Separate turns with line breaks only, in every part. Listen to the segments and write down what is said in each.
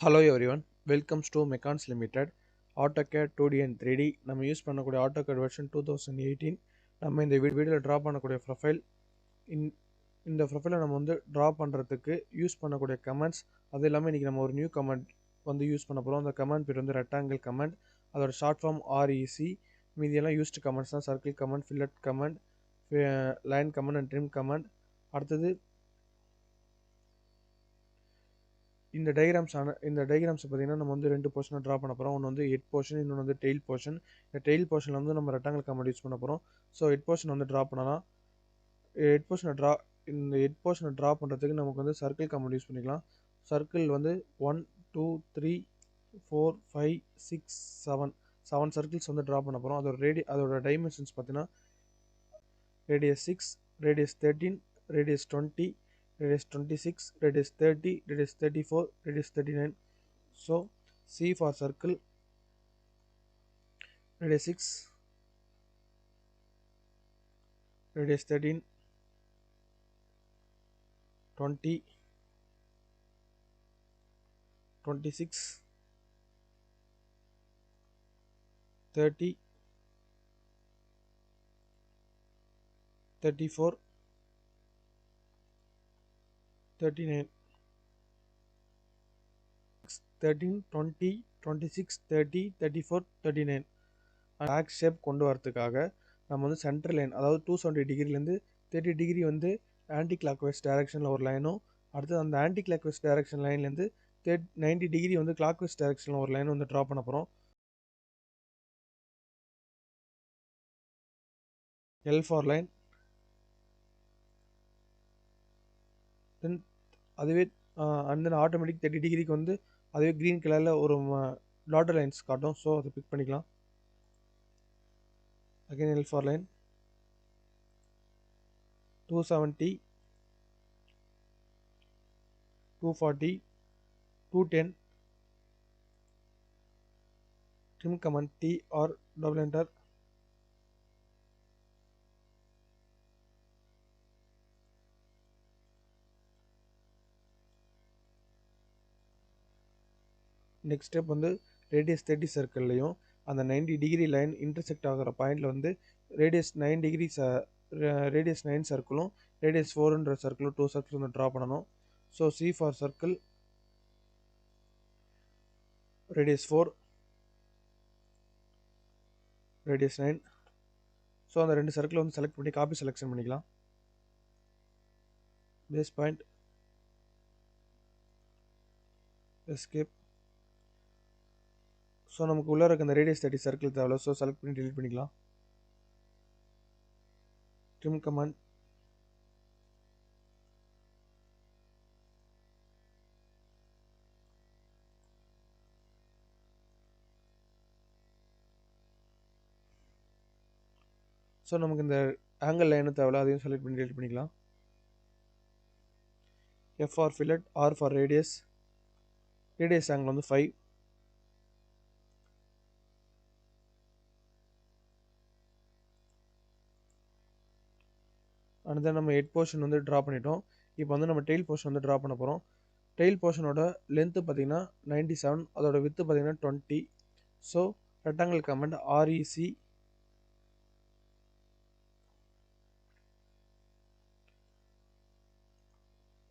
Hello everyone, welcomes to Mechans Limited, AutoCAD 2D and 3D. நம்ம use பண்ணக்கூடிய AutoCAD version 2018. நம்ம இந்த வீடியோவில் ட்ரா பண்ணக்கூடிய ப்ரொஃபைல் இந்த ப்ரொஃபைலை நம்ம வந்து ட்ரா பண்ணுறதுக்கு யூஸ் பண்ணக்கூடிய கமெண்ட்ஸ். அது இல்லாமல் இன்றைக்கி நம்ம ஒரு நியூ கமெண்ட் வந்து யூஸ் பண்ண போகிறோம். அந்த கமெண்ட் பேர் வந்து ரெக்டாங்கிள் கமெண்ட். அதோட ஷார்ட் ஃபார்ம் REC. மீதியெல்லாம் யூஸ்டு கமெண்ட்ஸ் தான். Circle comment, fillet comment, line comment and trim comment. அடுத்தது இந்த டயக்ராம்ஸ் பார்த்தீங்கன்னா நம்ம வந்து ரெண்டு போர்ஷனாக ட்ரா பண்ண போகிறோம். ஒன்று வந்து ஹெட் போர்ஷன், இன்னொன்று வந்து டெயில் போர்ஷன். இந்த டெயில் போர்ஷனில் வந்து நம்ம ரெக்டாங்கிள் கமெண்ட் யூஸ் பண்ண போகிறோம். ஸோ ஹெட் போர்ஷன் வந்து ட்ரா பண்ணலாம். ஹெட் போர்ஷனை ட்ரா இந்த ஹெட் போர்ஷனை ட்ரா பண்ணுறதுக்கு நமக்கு வந்து சர்க்கிள் கமெண்ட் யூஸ் பண்ணிக்கலாம். சர்க்கிள் வந்து 1 2 3 4 5 6 7 சர்க்கிள்ஸ் வந்து ட்ரா பண்ண போகிறோம். அதோட டைமென்ஷன்ஸ் பார்த்தீங்கன்னா radius 6, radius 13, radius 20, radius 26, radius 30, radius 34, radius 39. So C for circle, radius 6, radius 13, 20, 26, 30, 34, 39. 13, 20, 26, 30, 34, 39. Axe shape கொண்டு வரதுக்காக நம்ம வந்து சென்டர் லைன், அதாவது 270 டிகிரிலேருந்து 30 டிகிரி வந்து ஆன்டி கிளாக் வைஸ் டைரக்ஷனில் ஒரு லைனும், அடுத்து அந்த ஆன்டி கிளாக் வைஸ் டைரக்ஷன் லைன்லேருந்து 90 டிகிரி வந்து கிளாக் வைஸ் டைரக்ஷனில் ஒரு லைன் வந்து ட்ரா பண்ண போகிறோம். L for line. தென் அதுவே அண்ட் தென் ஆட்டோமேட்டிக் 30 டிகிரிக்கு வந்து அதுவே க்ரீன் கலரில் ஒரு டாட்டர் லைன்ஸ் காட்டும். ஸோ அதை பிக் பண்ணிக்கலாம். Again L for line. 270, 240, 210. Trim command T or double enter. Next step வந்து ரேடியஸ் 30 சர்க்கிள்லையும் அந்த 90 டிகிரி லைன் இன்டர்செக்ட் ஆகிற பாயிண்டில் வந்து ரேடியஸ் 9 டிகிரி ரேடியஸ் 9 சர்க்கிளும் ரேடியஸ் 4ன்ற சர்க்கிளும் 2 சர்க்கிள் வந்து ட்ரா பண்ணணும். So C for circle, radius 4, radius 9. So அந்த ரெண்டு சர்க்கிள் வந்து செலக்ட் பண்ணி காப்பி செலெக்ஷன் பண்ணிக்கலாம். Base point, escape. ஸோ நமக்கு உள்ளே இருக்க அந்த ரேடியஸ் 30 சர்க்கிள் தேவை. ஸோ செலக்ட் பண்ணி டெலிட் பண்ணிக்கலாம். Trim command. ஸோ நமக்கு இந்த ஆங்கிள் லைனும் தேவையில்ல, அதையும் செலக்ட் பண்ணி டெலிட் பண்ணிக்கலாம். F for fillet, R for radius. Radius angle வந்து 5. அண்ட் தென் நம்ம ஹெட் போர்ஷன் வந்து ட்ரா பண்ணிட்டோம். இப்போ வந்து நம்ம டெயில் போர்ஷன் வந்து ட்ரா பண்ண போகிறோம். டெயில் போர்ஷனோட லென்த்து பார்த்தீங்கன்னா 97, அதோட வித்து பார்த்தீங்கன்னா 20. ஸோ ரெக்டாங்கிள் கமெண்ட் REC,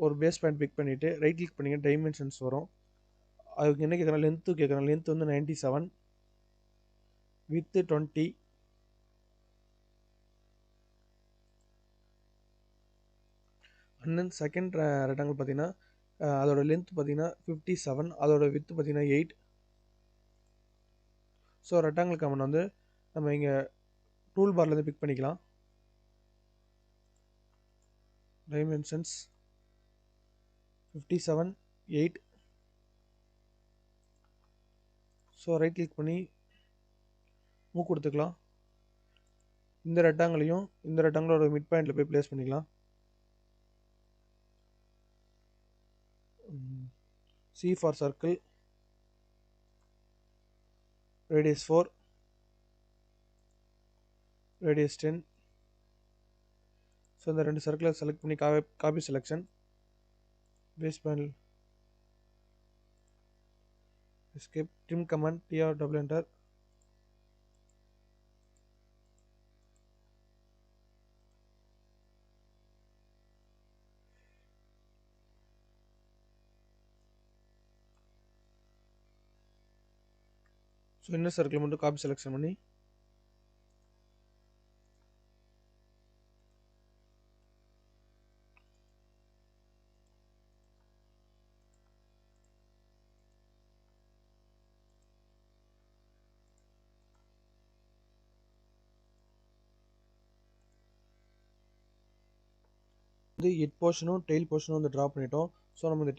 ஒரு பேஸ் பாயிண்ட் பிக் பண்ணிவிட்டு ரைட் கிளிக் பண்ணிங்க, டைமென்ஷன்ஸ் வரும். அதுக்கு என்ன கேட்குறேன், லென்த்து கேட்குறேன். லென்த் வந்து 97, with 20, and then second rectangle பார்த்தீங்கன்னா அதோட லென்த் பார்த்தீங்கன்னா 57, அதோட வித்து பார்த்தீங்கன்னா 8. ஸோ ரெக்டாங்கிள் கமெண்ட் வந்து நம்ம இங்கே டூல் பார்லேருந்து பிக் பண்ணிக்கலாம். டைமென்ஷன்ஸ் 57, 8. ஸோ ரைட் கிளிக் பண்ணி மூவ் கொடுத்துக்கலாம். இந்த ரெக்டாங்கிளையும் இந்த ரெக்டாங்கிளோட மிட் பாயிண்டில் போய் ப்ளேஸ் பண்ணிக்கலாம். C for circle, radius 4, radius 10. So இந்த ரெண்டு சர்க்கிளை செலக்ட் பண்ணி copy selection, paste panel, escape, trim command, tr double enter. So inner circle மட்டும் காப்பி செலெக்ஷன் பண்ணி வந்து ஹெட் போர்ஷனும் டெயில் போர்ஷனும் வந்து ட்ரா பண்ணிட்டோம். ஸோ நம்ம இந்த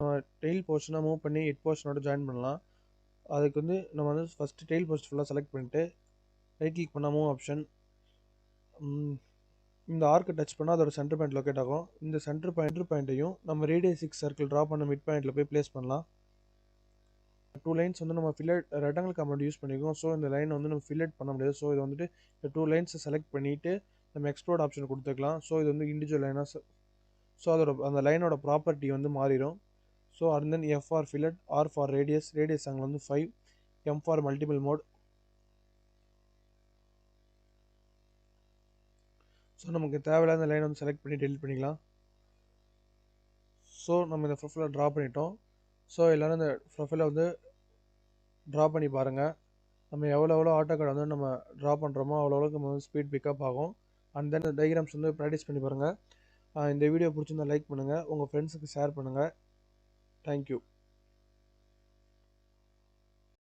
டெயில் போர்ஷனை மூவ் பண்ணி ஹெட் போர்ஷனோட ஜாயின் பண்ணலாம். அதுக்கு வந்து நம்ம வந்து ஃபஸ்ட்டு டெயில் போர்ஷன் ஃபுல்லாக செலக்ட் பண்ணிட்டு ரைட் கிளிக் பண்ணால் மூவ் ஆப்ஷன், இந்த ஆர்க்கை டச் பண்ணால் அதோட சென்டர் பாயிண்ட் லொக்கேட் ஆகும். இந்த சென்டர் பாயிண்ட்டையும் நம்ம ரேடியஸ் 6 சர்க்கிள் ட்ரா பண்ண மிட் பாயிண்ட்டில் போய் ப்ளேஸ் பண்ணலாம். 2 லைன்ஸ் வந்து நம்ம ரெக்டாங்கிள் கமாண்ட் யூஸ் பண்ணிக்கோம். ஸோ இந்த லைன் வந்து நம்ம ஃபில்லட் பண்ண முடியாது. ஸோ இது வந்துட்டு இந்த 2 லைன்ஸை செலக்ட் பண்ணிவிட்டு நம்ம எக்ஸ்ப்ளோர்ட் ஆப்ஷன் கொடுத்துக்கலாம். ஸோ இது வந்து இண்டிவிஜுவல் லைனாக, ஸோ அதோட அந்த லைனோட ப்ராப்பர்ட்டி வந்து மாறிடும். So and then F for fillet, R for radius அங்கே வந்து 5, M for multiple mode. So நமக்கு தேவையில்லாத லைன் வந்து செலக்ட் பண்ணி டெலிட் பண்ணிக்கலாம். ஸோ நம்ம இந்த ப்ரொஃபைலை ட்ரா பண்ணிட்டோம். ஸோ எல்லோரும் இந்த ப்ரொஃபைலை வந்து ட்ரா பண்ணி பாருங்கள். நம்ம எவ்வளோ AutoCAD வந்து நம்ம ட்ரா பண்ணுறோமோ அவ்வளோக்கு நம்ம வந்து ஸ்பீட் பிக்கப் ஆகும். அண்ட் தென் டயக்ராம்ஸ் வந்து ப்ராக்டிஸ் பண்ணி பாருங்கள். இந்த வீடியோ பிடிச்சிருந்தா லைக் பண்ணுங்கள், உங்கள் ஃப்ரெண்ட்ஸுக்கு ஷேர் பண்ணுங்கள். தேங்க்யூ.